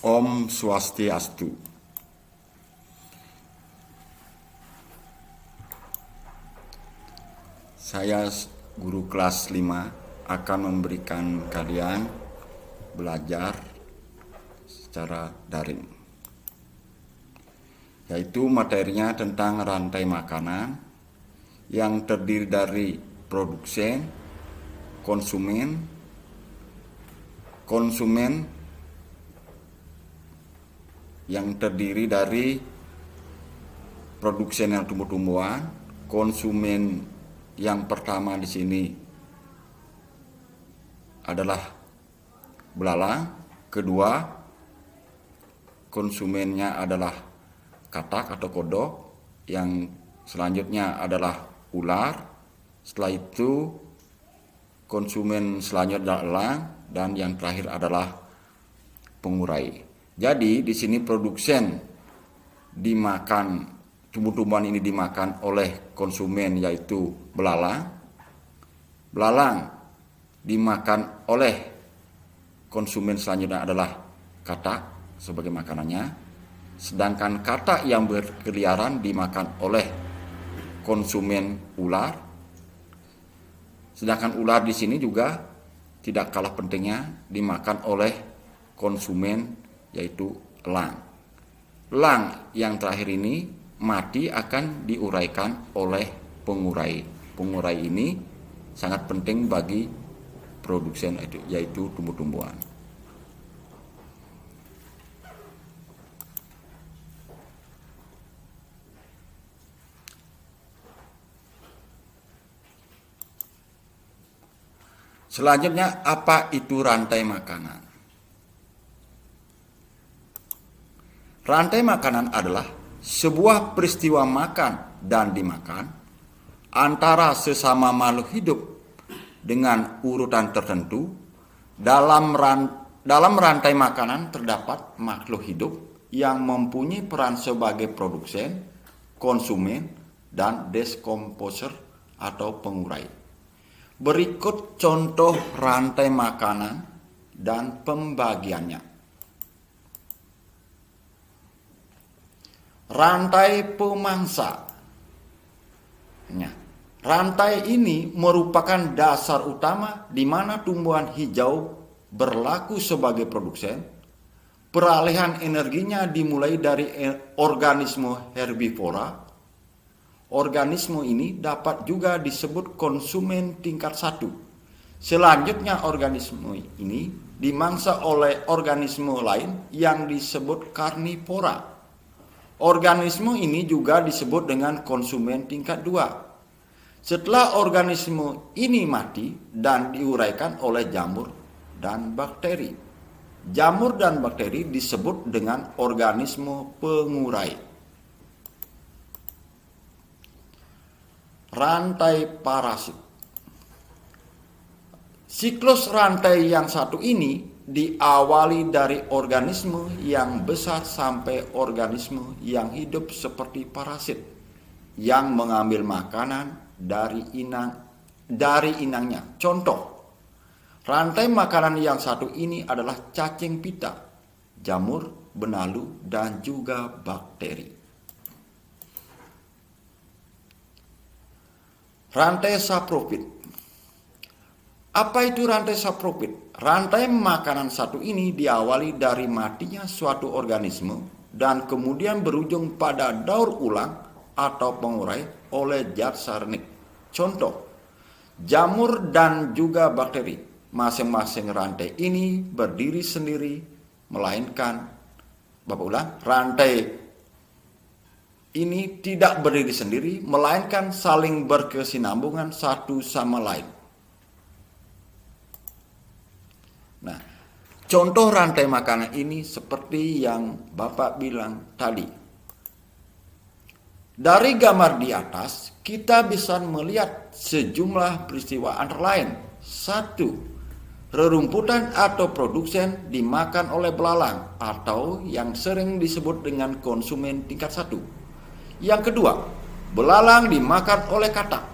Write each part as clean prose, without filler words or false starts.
Om Swastiastu. Saya guru kelas 5 akan memberikan kalian belajar secara daring, yaitu materinya tentang rantai makanan yang terdiri dari produsen, konsumen yang terdiri dari produsen yang tumbuh-tumbuhan. Konsumen yang pertama di sini adalah belalang, kedua konsumennya adalah katak atau kodok, yang selanjutnya adalah ular, setelah itu konsumen selanjutnya adalah elang, dan yang terakhir adalah pengurai. Jadi di sini produsen dimakan, tumbuh-tumbuhan ini dimakan oleh konsumen yaitu belalang. Belalang dimakan oleh konsumen selanjutnya adalah katak sebagai makanannya. Sedangkan katak yang berkeliaran dimakan oleh konsumen ular. Sedangkan ular di sini juga tidak kalah pentingnya dimakan oleh konsumen yaitu elang. Elang yang terakhir ini mati akan diuraikan oleh pengurai. Pengurai ini sangat penting bagi produsen yaitu tumbuh-tumbuhan. Selanjutnya, apa itu rantai makanan? Rantai makanan adalah sebuah peristiwa makan dan dimakan antara sesama makhluk hidup dengan urutan tertentu. Dalam rantai makanan terdapat makhluk hidup yang mempunyai peran sebagai produsen, konsumen, dan deskomposer atau pengurai. Berikut contoh rantai makanan dan pembagiannya. Rantai pemangsa. Rantai ini merupakan dasar utama di mana tumbuhan hijau berlaku sebagai produsen. Peralihan energinya dimulai dari organisme herbivora. Organisme ini dapat juga disebut konsumen tingkat 1. Selanjutnya organisme ini dimangsa oleh organisme lain yang disebut karnivora. Organisme ini juga disebut dengan konsumen tingkat 2. Setelah organisme ini mati dan diuraikan oleh jamur dan bakteri. Jamur dan bakteri disebut dengan organisme pengurai. Rantai parasit. Siklus rantai yang satu ini diawali dari organisme yang besar sampai organisme yang hidup seperti parasit yang mengambil makanan dari inangnya. Contoh, rantai makanan yang satu ini adalah cacing pita, jamur, benalu, dan juga bakteri. Rantai saprofit. Apa itu rantai saprofit? Rantai makanan satu ini diawali dari matinya suatu organisme dan kemudian berujung pada daur ulang atau pengurai oleh zat sarnik. Contoh, jamur dan juga bakteri. Masing-masing rantai ini berdiri sendiri, melainkan, rantai ini tidak berdiri sendiri, melainkan saling berkesinambungan satu sama lain. Nah, contoh rantai makanan ini seperti yang Bapak bilang tadi. Dari gambar di atas, kita bisa melihat sejumlah peristiwa antara lain. 1. Rerumputan atau produsen dimakan oleh belalang atau yang sering disebut dengan konsumen tingkat 1. Yang kedua, belalang dimakan oleh katak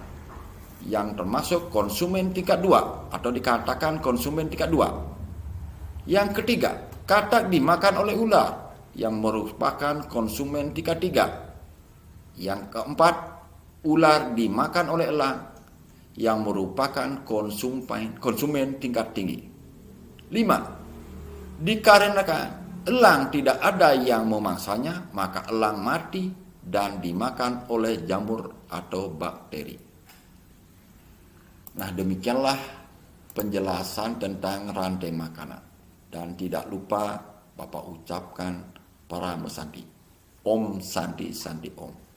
yang termasuk konsumen tingkat 2 atau dikatakan konsumen tingkat 2. Yang ketiga, Katak dimakan oleh ular yang merupakan konsumen tingkat 3. Yang keempat, ular dimakan oleh elang yang merupakan konsumen tingkat tinggi. 5. Dikarenakan elang tidak ada yang memangsanya, maka elang mati dan dimakan oleh jamur atau bakteri. Nah, demikianlah penjelasan tentang rantai makanan. Dan tidak lupa Bapak ucapkan para mesanti. Om Santi Santi Om.